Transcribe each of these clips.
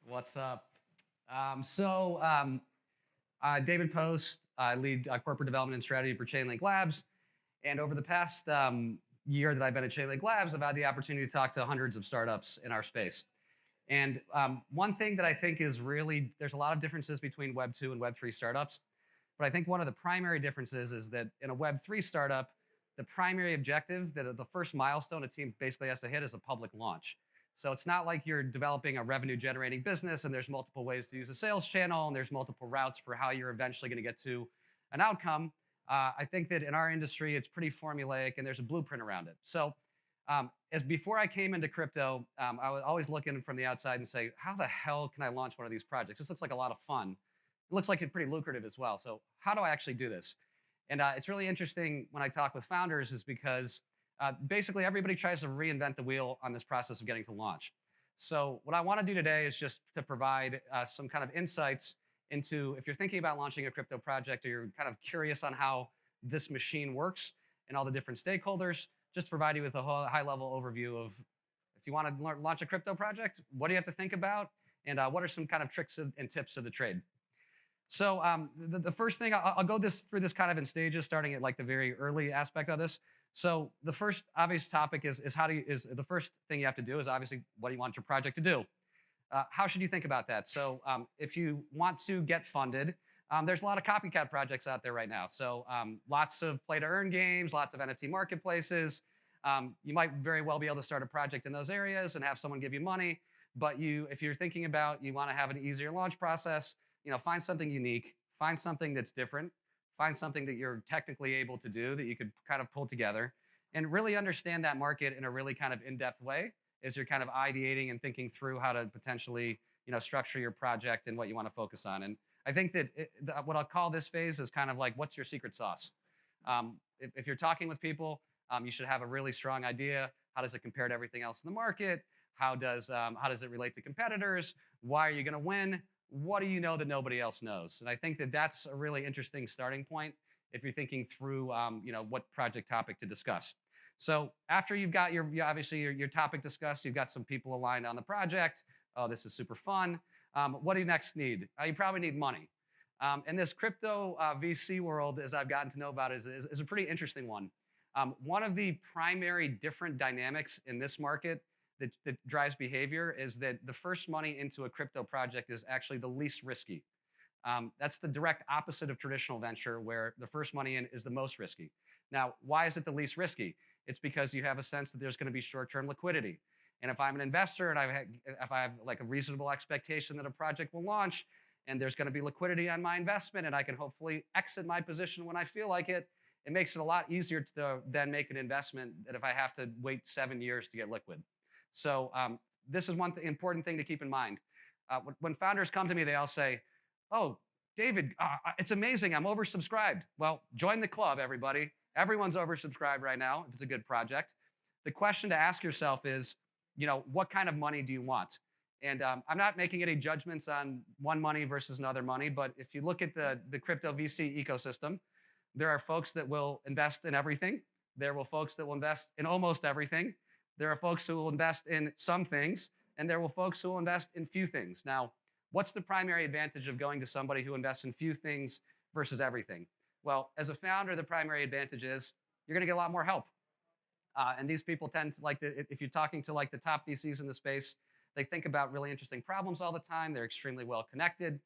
What's up? David Post. I lead corporate development and strategy for Chainlink Labs. And over the past year that I've been at Chainlink Labs, I've had the opportunity to talk to hundreds of startups in our space. And one thing that I think is really, there's a lot of differences between Web 2 and Web 3 startups. But I think one of the primary differences is that in a Web 3 startup, the primary objective, that the first milestone a team basically has to hit is a public launch. So it's not like you're developing a revenue generating business and there's multiple ways to use a sales channel and there's multiple routes for how you're eventually going to get to an outcome. I think that in our industry, it's pretty formulaic and there's a blueprint around it. As before I came into crypto, I was always looking from the outside and say, how the hell can I launch one of these projects? This looks like a lot of fun. It looks like it's pretty lucrative as well. So how do I actually do this? And it's really interesting when I talk with founders is because basically everybody tries to reinvent the wheel on this process of getting to launch. So what I want to do today is just to provide some kind of insights into if you're thinking about launching a crypto project or you're kind of curious on how this machine works and all the different stakeholders, just provide you with a high level overview of if you want to launch a crypto project, what do you have to think about? And what are some kind of tricks and tips of the trade? The first thing I'll go through this kind of in stages, starting at like the very early aspect of this. So the first obvious topic is how do you is the first thing you have to do is obviously what do you want your project to do? How should you think about that? If you want to get funded, there's a lot of copycat projects out there right now. Lots of play to earn games, lots of NFT marketplaces. You might very well be able to start a project in those areas and have someone give you money. But if you're thinking about you want to have an easier launch process, find something unique, find something that's different, find something that you're technically able to do that you could kind of pull together and really understand that market in a really kind of in-depth way as you're kind of ideating and thinking through how to potentially, structure your project and what you want to focus on. And I think that what I'll call this phase is kind of like, what's your secret sauce? If you're talking with people, you should have a really strong idea. How does it compare to everything else in the market? How does it relate to competitors? Why are you going to win? What do you know that nobody else knows? And I think that that's a really interesting starting point if you're thinking through, what project topic to discuss. So after you've got obviously your topic discussed, you've got some people aligned on the project. Oh, this is super fun. What do you next need? You probably need money. And this crypto VC world, as I've gotten to know about, is a pretty interesting one. One of the primary different dynamics in this market that drives behavior is that the first money into a crypto project is actually the least risky. That's the direct opposite of traditional venture, where the first money in is the most risky. Now, why is it the least risky? It's because you have a sense that there's going to be short-term liquidity. And if I'm an investor and if I have like a reasonable expectation that a project will launch and there's going to be liquidity on my investment and I can hopefully exit my position when I feel like it, it makes it a lot easier to then make an investment than if I have to wait 7 years to get liquid. This is one important thing to keep in mind. When founders come to me, they all say, "Oh, David, it's amazing. I'm oversubscribed." Well, join the club, everybody. Everyone's oversubscribed right now if it's a good project. The question to ask yourself is, what kind of money do you want? And I'm not making any judgments on one money versus another money, but if you look at the crypto VC ecosystem, there are folks that will invest in everything. There will folks that will invest in almost everything. There are folks who will invest in some things, and there will folks who will invest in few things. Now, what's the primary advantage of going to somebody who invests in few things versus everything? Well, as a founder, the primary advantage is you're going to get a lot more help. And these people tend to if you're talking to like the top VCs in the space, they think about really interesting problems all the time. They're extremely well connected.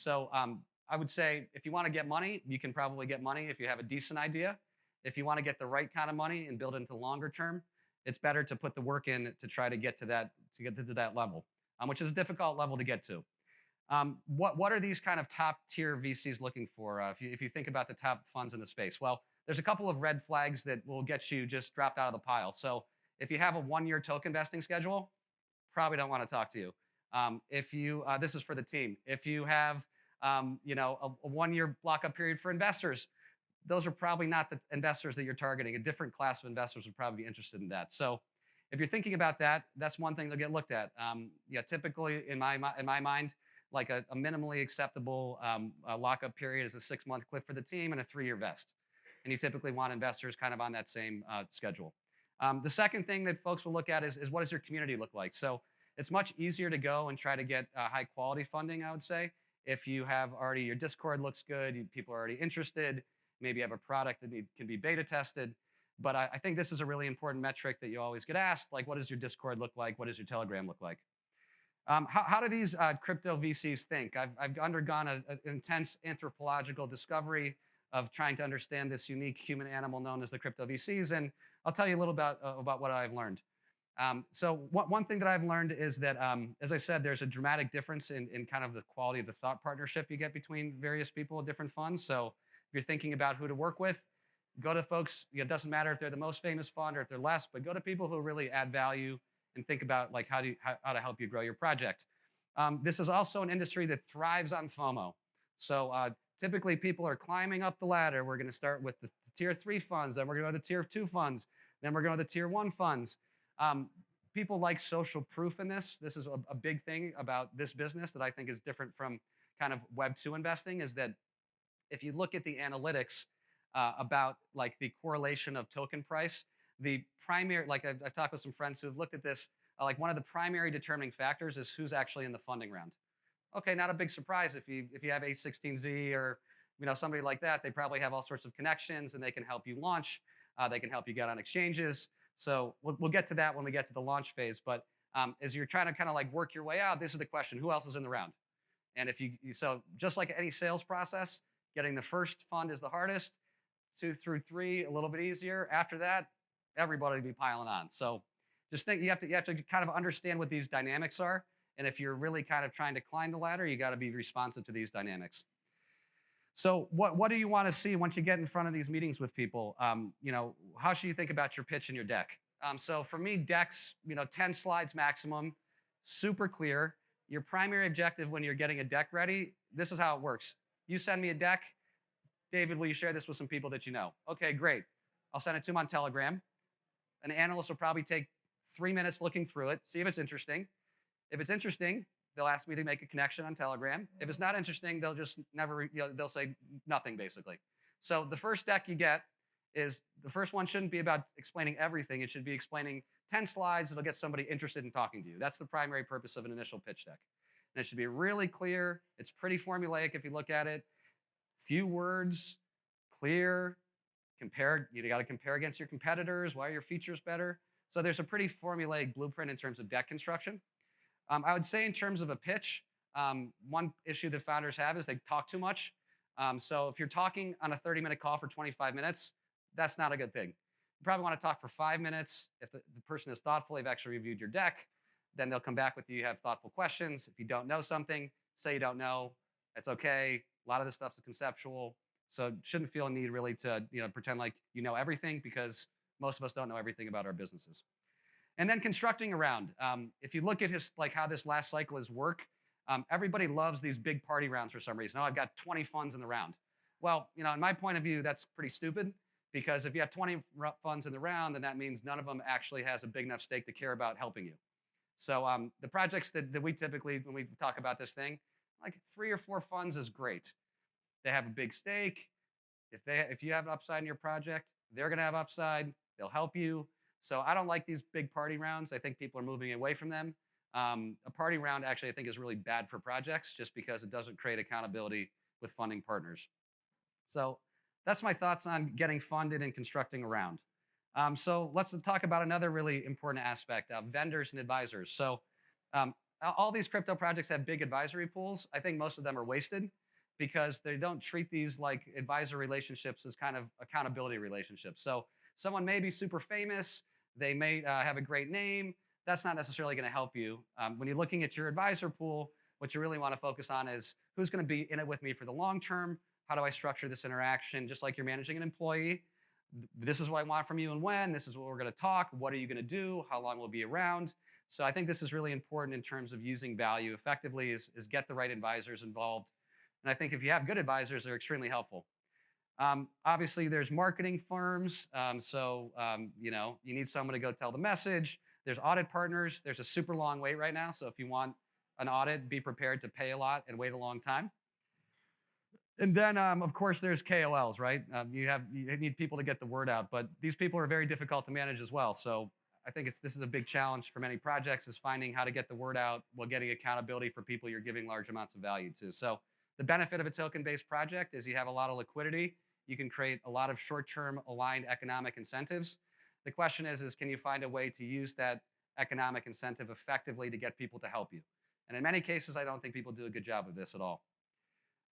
I would say if you want to get money, you can probably get money if you have a decent idea. If you want to get the right kind of money and build into longer term, it's better to put the work in to try to get to that level, which is a difficult level to get to. What are these kind of top tier VCs looking for if you think about the top funds in the space? Well, there's a couple of red flags that will get you just dropped out of the pile. So if you have a 1-year token vesting schedule, probably don't want to talk to you. If you This is for the team. If you have a 1-year lockup period for investors, those are probably not the investors that you're targeting. A different class of investors would probably be interested in that. So if you're thinking about that, that's one thing they'll get looked at. Typically in my mind, like a minimally acceptable lockup period is a 6-month cliff for the team and a 3-year vest. And you typically want investors kind of on that same schedule. The second thing that folks will look at is what does your community look like? So It's much easier to go and try to get high quality funding, I would say, if you have already your Discord looks good, people are already interested, maybe you have a product that can be beta tested. But I think this is a really important metric that you always get asked, like, what does your Discord look like? What does your Telegram look like? How do these crypto VCs think? I've undergone an intense anthropological discovery of trying to understand this unique human animal known as the crypto VCs, and I'll tell you a little about what I've learned. So one thing that I've learned is that, as I said, there's a dramatic difference in kind of the quality of the thought partnership you get between various people at different funds. So if you're thinking about who to work with, go to folks. It doesn't matter if they're the most famous fund or if they're less, but go to people who really add value and think about like how to help you grow your project. This is also an industry that thrives on FOMO. So typically people are climbing up the ladder. We're going to start with the tier 3 funds, then we're going to go to tier 2 funds, then we're going to tier 1 funds. People like social proof in this. This is a big thing about this business that I think is different from kind of Web 2 investing, is that if you look at the analytics about like the correlation of token price, the primary, like I've talked with some friends who have looked at this, like one of the primary determining factors is who's actually in the funding round. Okay, not a big surprise if you have A16Z or somebody like that. They probably have all sorts of connections and they can help you launch. They can help you get on exchanges. So we'll get to that when we get to the launch phase. But as you're trying to kind of like work your way out, this is the question: who else is in the round? And if so just like any sales process, getting the first fund is the hardest. 2 through 3 a little bit easier. After that, everybody will be piling on. So just think you have to kind of understand what these dynamics are. And if you're really kind of trying to climb the ladder, you got to be responsive to these dynamics. So what do you want to see once you get in front of these meetings with people? How should you think about your pitch and your deck? So for me, decks, 10 slides maximum, super clear. Your primary objective when you're getting a deck ready, this is how it works. You send me a deck. David, will you share this with some people that you know? Okay, great. I'll send it to them on Telegram. An analyst will probably take 3 minutes looking through it, see if it's interesting. If it's interesting, they'll ask me to make a connection on Telegram. If it's not interesting, they'll just never, they'll say nothing basically. So the first deck you get is the first one shouldn't be about explaining everything. It should be explaining 10 slides that'll get somebody interested in talking to you. That's the primary purpose of an initial pitch deck. And it should be really clear. It's pretty formulaic if you look at it. Few words, clear, you got to compare against your competitors. Why are your features better? So there's a pretty formulaic blueprint in terms of deck construction. I would say in terms of a pitch, one issue that founders have is they talk too much. So if you're talking on a 30-minute call for 25 minutes, that's not a good thing. You probably want to talk for 5 minutes. If the person is thoughtful, they've actually reviewed your deck, then they'll come back with you, have thoughtful questions. If you don't know something, say you don't know. It's okay. A lot of this stuff's conceptual. So shouldn't feel a need really to pretend like you know everything, because most of us don't know everything about our businesses. And then constructing around. If you look at like how this last cycle has worked, everybody loves these big party rounds for some reason. Oh, I've got 20 funds in the round. Well, in my point of view, that's pretty stupid, because if you have 20 funds in the round, then that means none of them actually has a big enough stake to care about helping you. So the projects that we typically, when we talk about this thing, like 3 or 4 funds is great. They have a big stake. If you have upside in your project, they're going to have upside. They'll help you. So I don't like these big party rounds. I think people are moving away from them. A party round actually I think is really bad for projects, just because it doesn't create accountability with funding partners. So that's my thoughts on getting funded and constructing a round. So let's talk about another really important aspect, vendors and advisors. So all these crypto projects have big advisory pools. I think most of them are wasted, because they don't treat these like advisor relationships as kind of accountability relationships. So someone may be super famous, they may have a great name. That's not necessarily going to help you. When you're looking at your advisor pool, what you really want to focus on is who's going to be in it with me for the long term. How do I structure this interaction? Just like you're managing an employee. This is what I want from you and when. This is what we're going to talk. What are you going to do? How long we'll be around? So I think this is really important in terms of using value effectively, is get the right advisors involved. And I think if you have good advisors, they're extremely helpful. Obviously, there's marketing firms. You need someone to go tell the message. There's audit partners. There's a super long wait right now. So if you want an audit, be prepared to pay a lot and wait a long time. And then, of course, there's KOLs, right? You need people to get the word out, but these people are very difficult to manage as well. So I think this is a big challenge for many projects is finding how to get the word out while getting accountability for people you're giving large amounts of value to. So the benefit of a token-based project is you have a lot of liquidity. You can create a lot of short-term aligned economic incentives. The question is can you find a way to use that economic incentive effectively to get people to help you? And in many cases, I don't think people do a good job of this at all.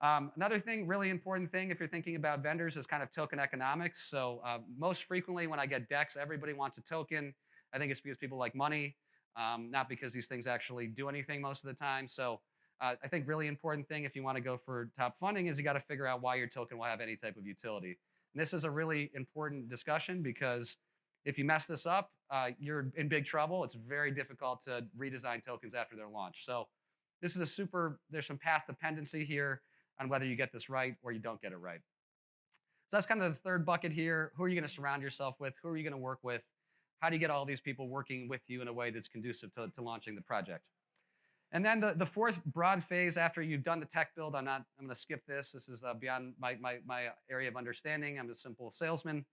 Another thing, really important thing, if you're thinking about vendors, is kind of token economics. So most frequently, when I get decks, everybody wants a token. I think it's because people like money, not because these things actually do anything most of the time. So I think really important thing if you want to go for top funding is you got to figure out why your token will have any type of utility. And this is a really important discussion because if you mess this up, you're in big trouble. It's very difficult to redesign tokens after their launch. So this is there's some path dependency here on whether you get this right or you don't get it right. So that's kind of the third bucket here. Who are you going to surround yourself with? Who are you going to work with? How do you get all these people working with you in a way that's conducive to launching the project? And then the fourth broad phase after you've done the tech build, I'm going to skip this. This is beyond my area of understanding. I'm a simple salesman.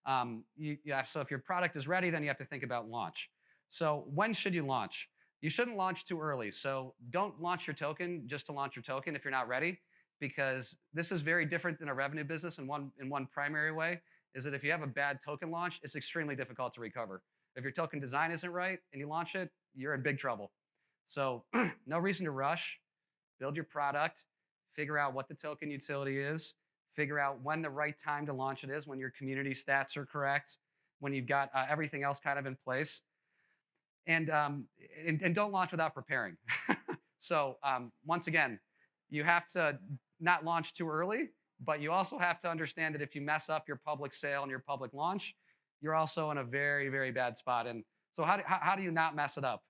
So if your product is ready, then you have to think about launch. So when should you launch? You shouldn't launch too early. So don't launch your token just to launch your token if you're not ready, because this is very different than a revenue business in one primary way, is that if you have a bad token launch, it's extremely difficult to recover. If your token design isn't right and you launch it, you're in big trouble. So no reason to rush. Build your product, figure out what the token utility is, figure out when the right time to launch it is, when your community stats are correct, when you've got everything else kind of in place. And don't launch without preparing. So once again, you have to not launch too early, but you also have to understand that if you mess up your public sale and your public launch, you're also in a very, very bad spot. And so how do you not mess it up?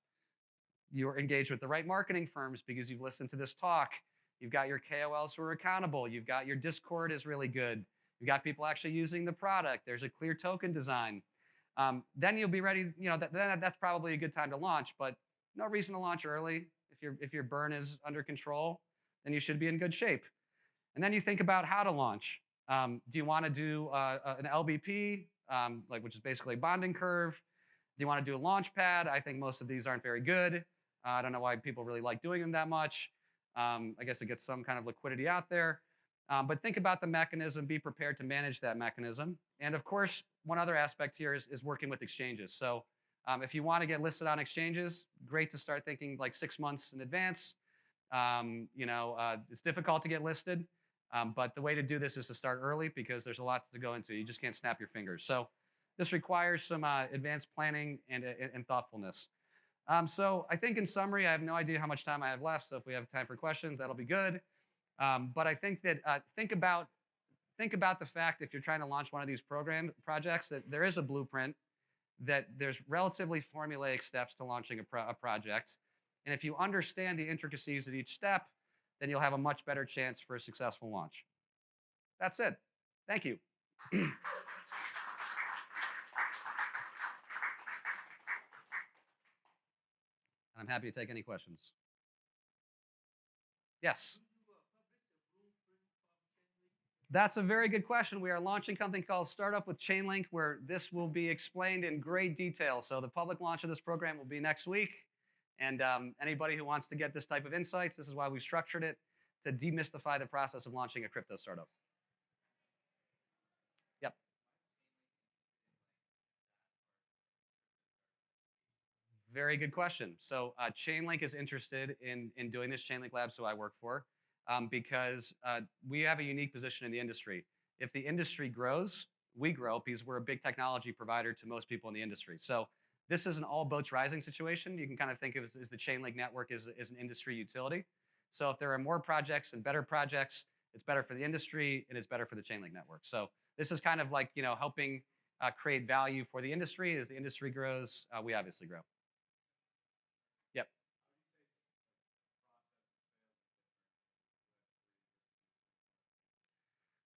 You're engaged with the right marketing firms because you've listened to this talk. You've got your KOLs who are accountable. You've got your Discord is really good. You've got people actually using the product. There's a clear token design. Then you'll be ready. That's probably a good time to launch, but no reason to launch early. If your burn is under control, then you should be in good shape. And then you think about how to launch. Do you want to do an LBP, which is basically a bonding curve? Do you want to do a launch pad? I think most of these aren't very good. I don't know why people really like doing them that much. I guess it gets some kind of liquidity out there. But think about the mechanism, be prepared to manage that mechanism. And of course, one other aspect here is working with exchanges. So if you want to get listed on exchanges, great to start thinking like 6 months in advance. It's difficult to get listed, but the way to do this is to start early because there's a lot to go into. You just can't snap your fingers. So this requires some advanced planning and thoughtfulness. So I think in summary, I have no idea how much time I have left. So if we have time for questions, that'll be good. But I think that think about the fact if you're trying to launch one of these projects that there is a blueprint, that there's relatively formulaic steps to launching a project. And if you understand the intricacies of each step, then you'll have a much better chance for a successful launch. That's it. Thank you. And I'm happy to take any questions. Yes. That's a very good question. We are launching something called Startup with Chainlink, where this will be explained in great detail. So the public launch of this program will be next week. And anybody who wants to get this type of insights, this is why we've structured it, to demystify the process of launching a crypto startup. Yep. Very good question. So Chainlink is interested in doing this, Chainlink Labs, who I work for, because we have a unique position in the industry. If the industry grows, we grow because we're a big technology provider to most people in the industry. So this is an all boats rising situation. You can kind of think of it as the Chainlink network is an industry utility. So if there are more projects and better projects, it's better for the industry and it's better for the Chainlink network. So this is kind of like helping create value for the industry. As the industry grows, we obviously grow. Yep.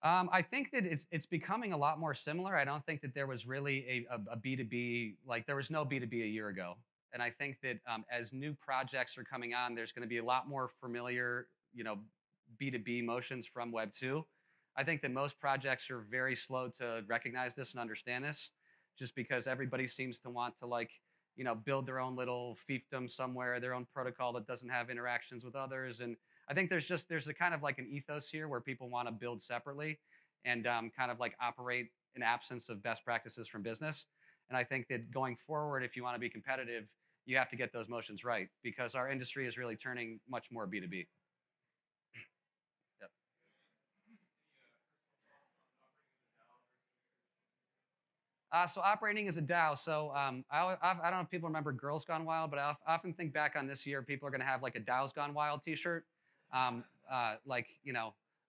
I think that it's becoming a lot more similar. I don't think that there was really a B2B, like there was no B2B a year ago. And I think that as new projects are coming on, there's going to be a lot more familiar, B2B motions from Web 2. I think that most projects are very slow to recognize this and understand this. just because everybody seems to want to like, build their own little fiefdom somewhere, their own protocol that doesn't have interactions with others. And I think there's a kind of like an ethos here where people want to build separately and kind of like operate in absence of best practices from business. And I think that going forward, if you want to be competitive, you have to get those motions right because our industry is really turning much more B2B. Yep. So operating as a DAO. So I don't know if people remember Girls Gone Wild, but often think back on this year. People are going to have like a DAO's Gone Wild T-shirt. Like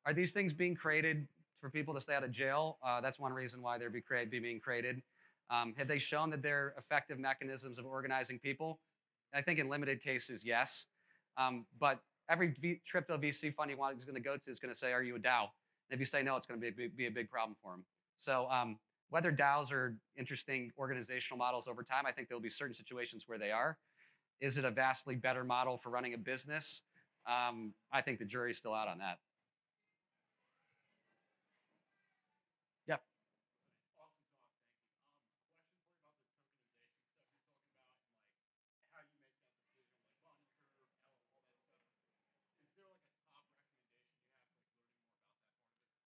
are these things being created for people to stay out of jail? That's one reason why they're being created. Have they shown that they're effective mechanisms of organizing people? I think in limited cases, yes. But every crypto VC fund you want is going to go to is going to say, "Are you a DAO?" And if you say no, it's going to be a big problem for them. So whether DAOs are interesting organizational models over time, I think there'll be certain situations where they are. Is it a vastly better model for running a business? I think the jury's still out on that. Yep.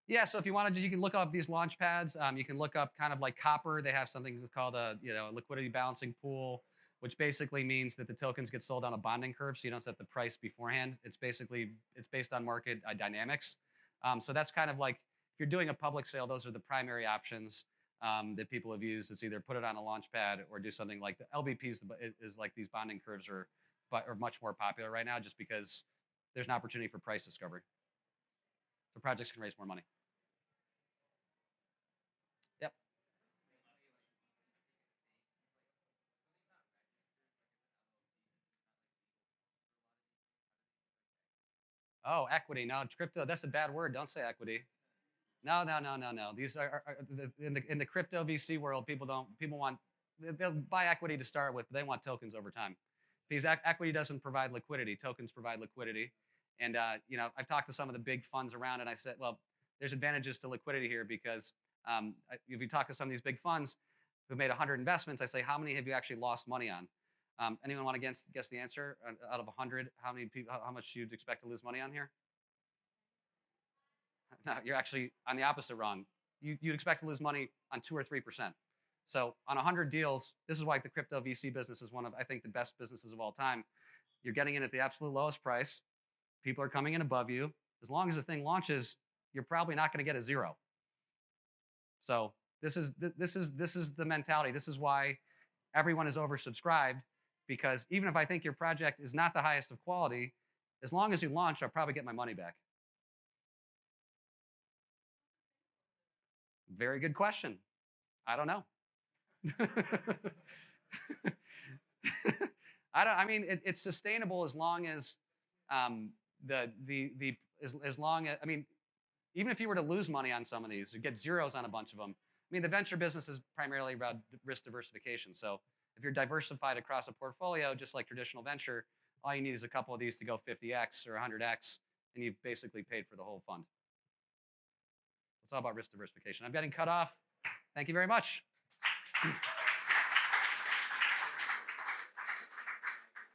Yeah, so if you wanted to, you can look up these launch pads. You can look up kind of like Copper. They have something called a liquidity balancing pool, which basically means that the tokens get sold on a bonding curve, so you don't set the price beforehand. It's based on market dynamics. So that's kind of like if you're doing a public sale, those are the primary options that people have used. It's either put it on a launch pad or do something like the LBPs is like these bonding curves are much more popular right now just because there's an opportunity for price discovery. So projects can raise more money. Yep. Oh, equity. No, crypto. That's a bad word. Don't say equity. No, no, no, no, no. These in the crypto VC world, people want they'll buy equity to start with, but they want tokens over time because equity doesn't provide liquidity. Tokens provide liquidity, and I've talked to some of the big funds around, and I said, well, there's advantages to liquidity here because if you talk to some of these big funds who made 100 investments, I say, how many have you actually lost money on? Anyone want to guess the answer out of 100? How many people? How much you'd expect to lose money on here? No, you're actually on the opposite wrong. You'd expect to lose money on 2 or 3%. So on 100 deals, this is why the crypto VC business is one of, I think, the best businesses of all time. You're getting in at the absolute lowest price. People are coming in above you. As long as the thing launches, you're probably not going to get a zero. So this is the mentality. This is why everyone is oversubscribed because even if I think your project is not the highest of quality, as long as you launch, I'll probably get my money back. Very good question. I don't know. I mean, it's sustainable as long as as long as I mean, even if you were to lose money on some of these, you get zeros on a bunch of them. I mean, the venture business is primarily about risk diversification. So if you're diversified across a portfolio, just like traditional venture, all you need is a couple of these to go 50x or 100x, and you've basically paid for the whole fund. It's all about risk diversification. I'm getting cut off. Thank you very much.